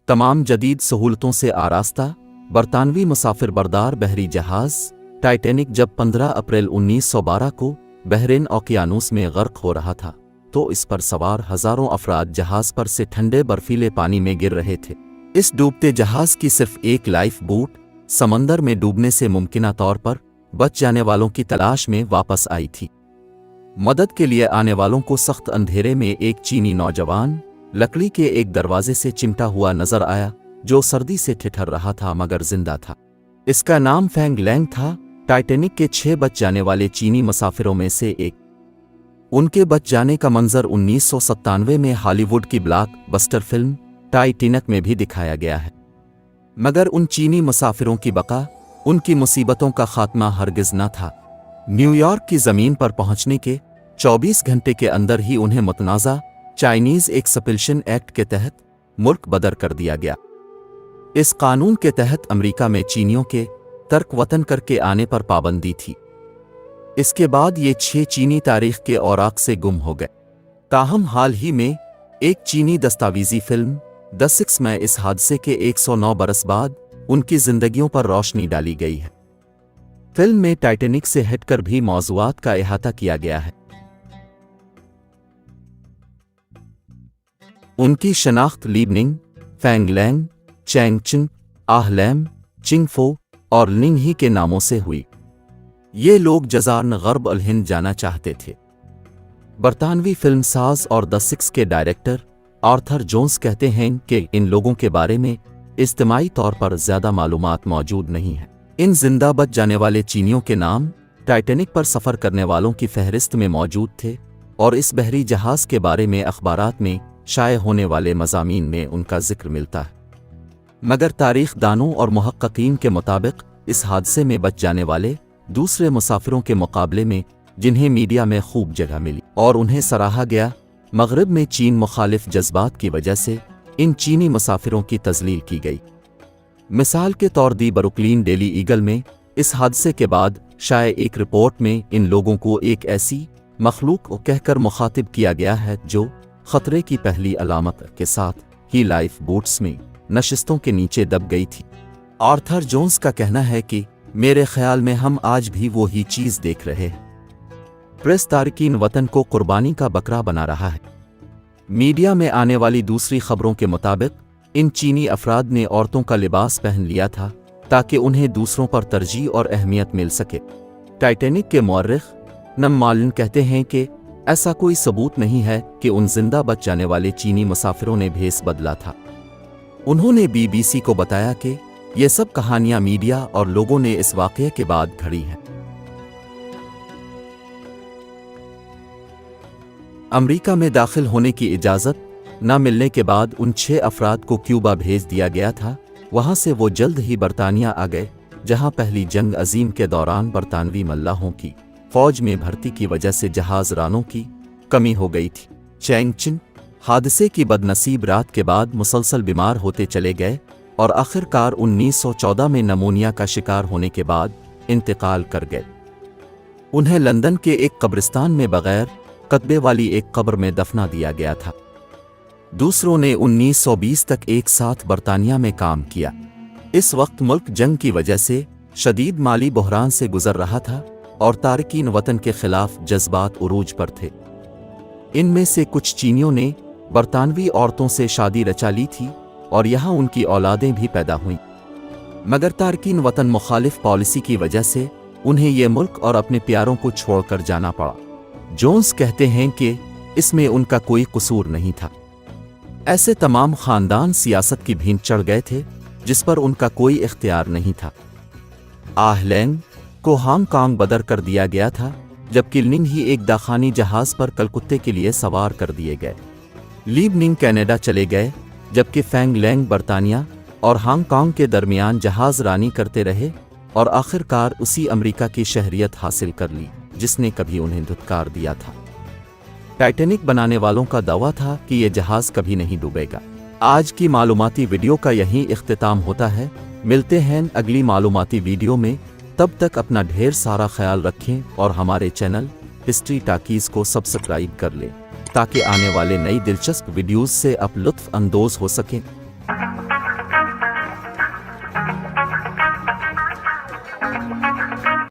तमाम जदीद सहूलतों से आरास्ता बरतानवी मुसाफिर बरदार बहरी जहाज टाइटैनिक जब 15 अप्रैल 1912 को बहरीन ओकियानूस में गर्क हो रहा था तो इस पर सवार हजारों अफराद जहाज पर से ठंडे बर्फीले पानी में गिर रहे थे। इस डूबते जहाज की सिर्फ एक लाइफ बोट समंदर में डूबने से मुमकिना तौर पर बच जाने वालों की तलाश में वापस आई थी। मदद के लिए आने वालों को सख्त अंधेरे में एक चीनी नौजवान लकड़ी के एक दरवाजे से चिमटा हुआ नजर आया जो सर्दी से ठिठुर रहा था मगर जिंदा था। इसका नाम फैंग लैंग था। टाइटैनिक के 6 बच जाने वाले चीनी मुसाफिरों में से एक। उनके बच जाने का मंजर 1997 में हॉलीवुड की ब्लॉक बस्टर फिल्म टाइटैनिक में भी दिखाया गया है, मगर उन चीनी मुसाफिरों की बका, उनकी मुसीबतों का खात्मा हरगिज न था। न्यूयॉर्क की जमीन पर पहुंचने के 24 घंटे के अंदर ही उन्हें मुतनाज़ा चाइनीज एक्सपल्शन एक्ट के तहत मुल्क बदर कर दिया गया। इस कानून के तहत अमेरिका में चीनियों के तर्क वतन करके आने पर पाबंदी थी। इसके बाद ये 6 चीनी तारीख के औराक से गुम हो गए। ताहम हाल ही में एक चीनी दस्तावेजी फिल्म द सिक्स में इस हादसे के 109 बरस बाद उनकी जिंदगियों पर रोशनी डाली गई है। फिल्म में टाइटैनिक से हटकर भी मौज़ूआत का अहाता किया गया है। उनकी शनाख्त लीबनिंग, फैंग लैंग, चैंग चिंग, आह लैम, चिंग फो और निंग ही के नामों से हुई। ये लोग जज़ारन गर्ब अल हिंद जाना चाहते थे। बरतानवी फिल्म साज और द सिक्स के डायरेक्टर आर्थर जोन्स कहते हैं कि इन लोगों के बारे में इज्तिमाई तौर पर ज़्यादा मालूमात मौजूद नहीं है। इन जिंदा बच जाने वाले चीनियों के नाम टाइटैनिक पर सफ़र करने वालों की फहरिस्त में मौजूद थे और इस बहरी जहाज़ के बारे में अखबारात में शाये होने वाले मज़ामीन में उनका जिक्र मिलता है। मगर तारीख दानों और मुहक्किकीन के मुताबिक इस हादसे में बच जाने वाले दूसरे मुसाफिरों के मुकाबले में जिन्हें मीडिया में खूब जगह मिली और उन्हें सराहा गया, मगरिब में चीन मुखालिफ जज्बात की वजह से इन चीनी मुसाफिरों की तजलील की गई। मिसाल के तौर दी ब्रुकलिन डेली ईगल में इस हादसे के बाद शाये एक रिपोर्ट में इन लोगों को एक ऐसी मखलूक कहकर मुखातिब किया गया है जो खतरे की पहली अलामत के साथ ही लाइफ बोट्स में नशिस्तों के नीचे दब गई थी। आर्थर जोन्स का कहना है कि मेरे ख्याल में हम आज भी वो ही चीज़ देख रहे हैं। प्रेस तारकीन वतन को कुर्बानी का बकरा बना रहा है। मीडिया में आने वाली दूसरी खबरों के मुताबिक इन चीनी अफराद ने औरतों का लिबास पहन लिया था ताकि उन्हें दूसरों पर तरजीह और अहमियत मिल सके। टाइटैनिक के मौर्रिख नम मालिन कहते हैं कि ऐसा कोई सबूत नहीं है कि उन जिंदा बच जाने वाले चीनी मुसाफिरों ने भेस बदला था। उन्होंने बीबीसी को बताया कि ये सब कहानियां मीडिया और लोगों ने इस वाक़ये के बाद घड़ी हैं। अमेरिका में दाखिल होने की इजाज़त न मिलने के बाद उन 6 अफराद को क्यूबा भेज दिया गया था। वहां से वो जल्द ही बरतानिया आ गए, जहां पहली जंग अजीम के दौरान बरतानवी मल्लाहों की फौज में भर्ती की वजह से जहाज रानों की कमी हो गई थी। चैंग चिंग हादसे की बदनसीब रात के बाद मुसलसल बीमार होते चले गए और आखिरकार 1914 में नमूनिया का शिकार होने के बाद इंतकाल कर गए। उन्हें लंदन के एक कब्रिस्तान में बगैर कतबे वाली एक कब्र में दफना दिया गया था। दूसरों ने 1920 तक एक साथ बरतानिया में काम किया। इस वक्त मुल्क जंग की वजह से शदीद माली बहरान से गुजर रहा था और तारकीन वतन के खिलाफ जज्बात उरूज पर थे। इनमें से कुछ चीनियों ने बरतानवी औरतों से शादी रचा ली थी और यहाँ उनकी औलादें भी पैदा हुईं, मगर तारकीन वतन मुखालिफ पॉलिसी की वजह से उन्हें यह मुल्क और अपने प्यारों को छोड़कर जाना पड़ा। जोन्स कहते हैं कि इसमें उनका कोई कसूर नहीं था। ऐसे तमाम खानदान सियासत की भींत चढ़ गए थे जिस पर उनका कोई इख्तियार नहीं था। आह लैंग को हांगकांग बदर कर दिया गया था, जबकि निंग ही एक दाखानी जहाज पर कलकत्ते के लिए सवार कर दिए गए। लीबनिंग कनाडा चले गए, जबकि फैंग लैंग बरतानिया और हांगकांग के दरमियान जहाज रानी करते रहे और आखिरकार उसी अमेरिका की शहरियत हासिल कर ली जिसने कभी उन्हें धुतकार दिया था। टाइटैनिक बनाने वालों का दावा था कि यह जहाज कभी नहीं डूबेगा। आज की मालूमाती वीडियो का यही इख्तिताम होता है। मिलते हैं अगली मालूमाती वीडियो में, तब तक अपना ढेर सारा ख्याल रखें और हमारे चैनल हिस्ट्री टाकीज़ को सब्सक्राइब कर लें ताकि आने वाले नई दिलचस्प वीडियोज़ से आप लुत्फ़ अंदोज़ हो सकें।